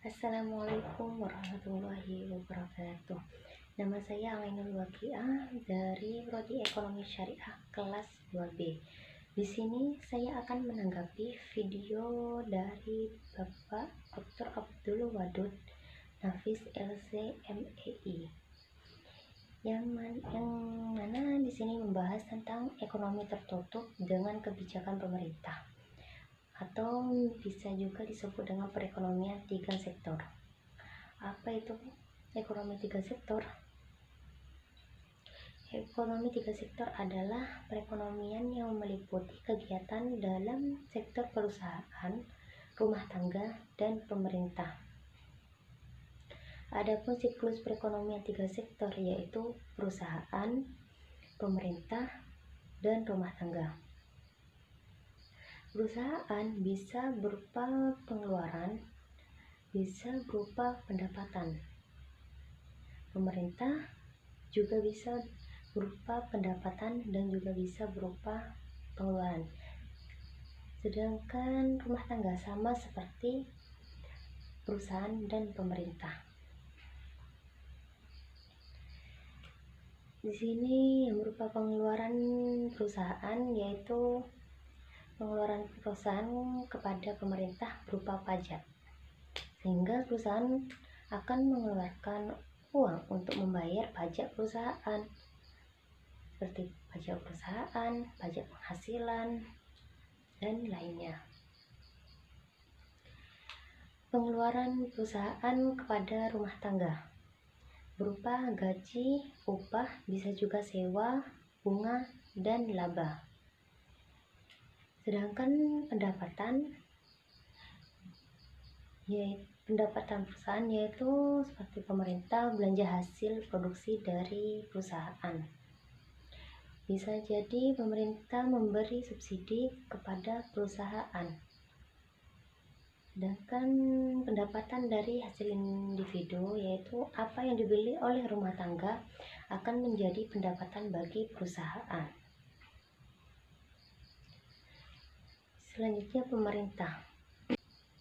Assalamualaikum warahmatullahi wabarakatuh. Nama saya Ainul Waqiah dari Prodi Ekonomi Syariah kelas 2B. Di sini saya akan menanggapi video dari Bapak Dr. Abdul Wadud Nafis LC MEI yang mana di sini membahas tentang ekonomi tertutup dengan kebijakan pemerintah, atau bisa juga disebut dengan perekonomian tiga sektor. Apa itu ekonomi tiga sektor? Ekonomi tiga sektor adalah perekonomian yang meliputi kegiatan dalam sektor perusahaan, rumah tangga, dan pemerintah. Adapun siklus perekonomian tiga sektor yaitu perusahaan, pemerintah, dan rumah tangga. Perusahaan bisa berupa pengeluaran, bisa berupa pendapatan. Pemerintah juga bisa berupa pendapatan dan juga bisa berupa pengeluaran. Sedangkan rumah tangga sama seperti perusahaan dan pemerintah. Di sini yang berupa pengeluaran perusahaan yaitu pengeluaran perusahaan kepada pemerintah berupa pajak, sehingga perusahaan akan mengeluarkan uang untuk membayar pajak perusahaan seperti pajak perusahaan, pajak penghasilan, dan lainnya. Pengeluaran perusahaan kepada rumah tangga berupa gaji, upah, bisa juga sewa, bunga, dan laba. Sedangkan pendapatan perusahaan yaitu seperti pemerintah belanja hasil produksi dari perusahaan. Bisa jadi pemerintah memberi subsidi kepada perusahaan. Sedangkan pendapatan dari hasil individu yaitu apa yang dibeli oleh rumah tangga akan menjadi pendapatan bagi perusahaan. Selanjutnya pemerintah.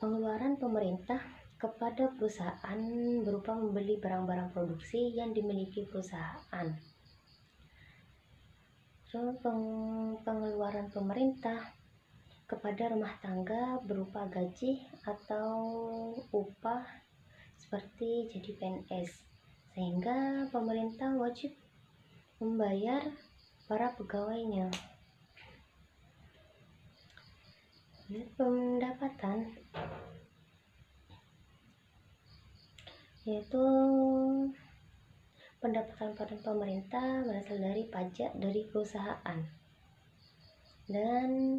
Pengeluaran pemerintah kepada perusahaan berupa membeli barang-barang produksi yang dimiliki perusahaan. Pengeluaran pemerintah kepada rumah tangga berupa gaji atau upah seperti jadi PNS, sehingga pemerintah wajib membayar para pegawainya. Pendapatan yaitu pendapatan pada pemerintah berasal dari pajak dari perusahaan dan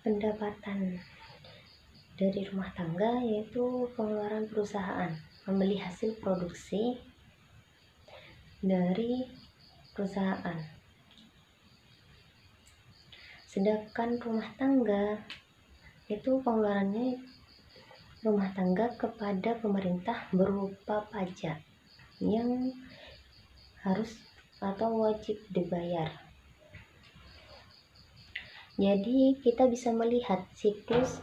pendapatan dari rumah tangga yaitu pengeluaran perusahaan membeli hasil produksi dari perusahaan. Sedangkan rumah tangga itu pengeluarannya rumah tangga kepada pemerintah berupa pajak yang harus atau wajib dibayar. Jadi kita bisa melihat siklus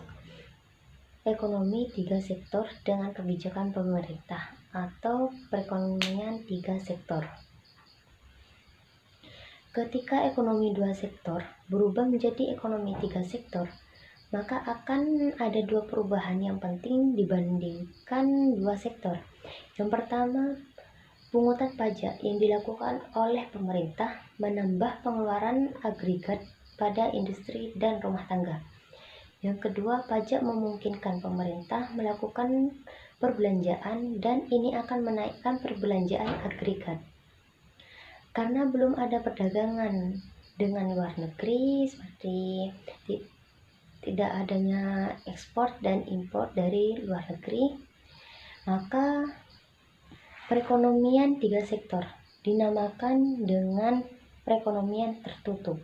ekonomi tiga sektor dengan kebijakan pemerintah atau perekonomian tiga sektor. Ketika ekonomi dua sektor berubah menjadi ekonomi tiga sektor, maka akan ada dua perubahan yang penting dibandingkan dua sektor. Yang pertama, pungutan pajak yang dilakukan oleh pemerintah menambah pengeluaran agregat pada industri dan rumah tangga. Yang kedua, pajak memungkinkan pemerintah melakukan perbelanjaan dan ini akan menaikkan perbelanjaan agregat. Karena belum ada perdagangan dengan luar negeri seperti tidak adanya ekspor dan impor dari luar negeri, maka perekonomian tiga sektor dinamakan dengan perekonomian tertutup.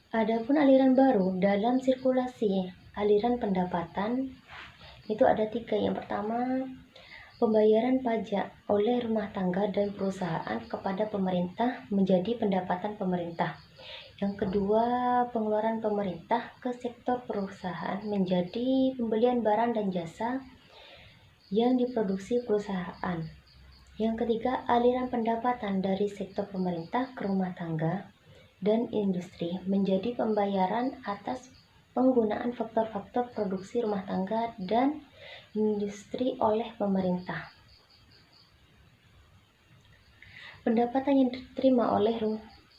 Adapun aliran baru dalam sirkulasi aliran pendapatan itu ada tiga. Yang pertama, Pembayaran pajak oleh rumah tangga dan perusahaan kepada pemerintah menjadi pendapatan pemerintah. Yang kedua, pengeluaran pemerintah ke sektor perusahaan menjadi pembelian barang dan jasa yang diproduksi perusahaan. Yang ketiga, aliran pendapatan dari sektor pemerintah ke rumah tangga dan industri menjadi pembayaran atas penggunaan faktor-faktor produksi rumah tangga dan industri oleh pemerintah. Pendapatan yang diterima oleh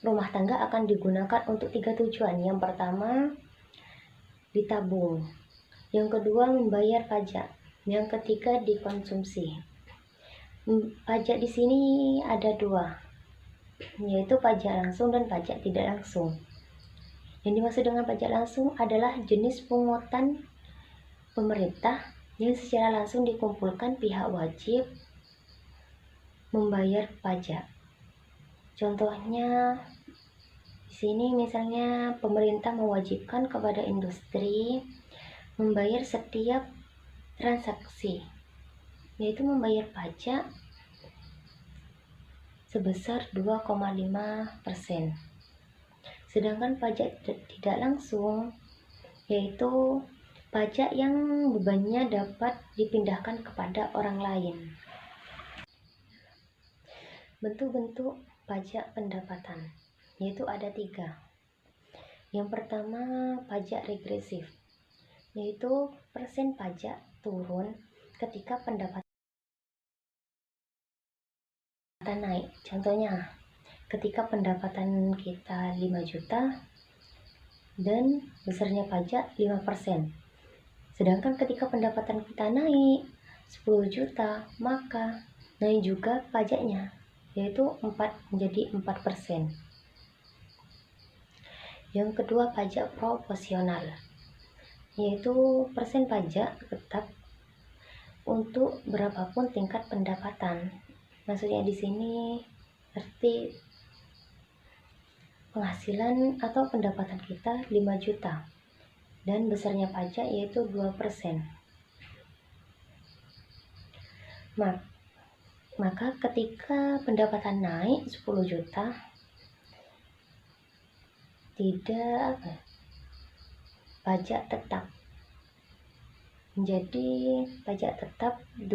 rumah tangga akan digunakan untuk 3 tujuan. Yang pertama, ditabung. Yang kedua, membayar pajak. Yang ketiga, dikonsumsi. Pajak di sini ada 2, yaitu pajak langsung dan pajak tidak langsung. Yang dimaksud dengan pajak langsung adalah jenis pungutan pemerintah yang secara langsung dikumpulkan pihak wajib membayar pajak. Contohnya di sini misalnya pemerintah mewajibkan kepada industri membayar setiap transaksi, yaitu membayar pajak sebesar 2,5%. Sedangkan pajak tidak langsung yaitu pajak yang bebannya dapat dipindahkan kepada orang lain. Bentuk-bentuk pajak pendapatan yaitu ada 3. Yang pertama, pajak regresif, yaitu persen pajak turun ketika pendapatan naik. Contohnya, ketika pendapatan kita 5 juta dan besarnya pajak 5%. Sedangkan ketika pendapatan kita naik 10 juta, maka naik juga pajaknya, yaitu menjadi 4%. Yang kedua, pajak proporsional, yaitu persen pajak tetap untuk berapapun tingkat pendapatan. Maksudnya di sini berarti penghasilan atau pendapatan kita 5 juta dan besarnya pajak yaitu 2%. Maka ketika pendapatan naik 10 juta tidak pajak tetap menjadi pajak tetap 2%.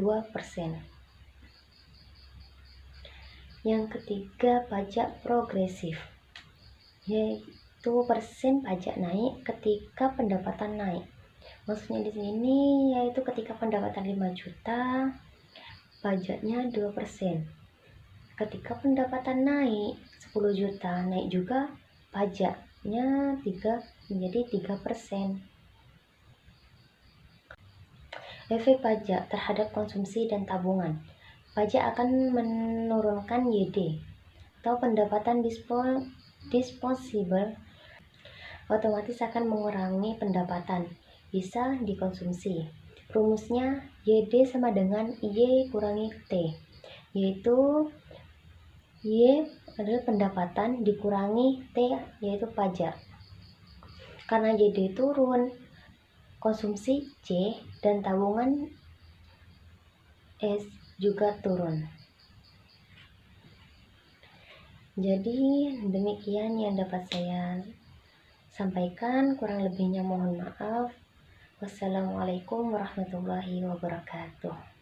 Yang ketiga, pajak progresif, yaitu persen pajak naik ketika pendapatan naik. Maksudnya di sini yaitu ketika pendapatan 5 juta, pajaknya 2%. Ketika pendapatan naik 10 juta, naik juga pajaknya menjadi 3%. Efek pajak terhadap konsumsi dan tabungan. Pajak akan menurunkan YD atau pendapatan disposable, otomatis akan mengurangi pendapatan bisa dikonsumsi. Rumusnya YD sama dengan Y kurangi T, yaitu Y adalah pendapatan dikurangi T yaitu pajak. Karena YD turun, konsumsi C dan tabungan S juga turun. Jadi demikian yang dapat saya sampaikan, kurang lebihnya mohon maaf. Wassalamualaikum warahmatullahi wabarakatuh.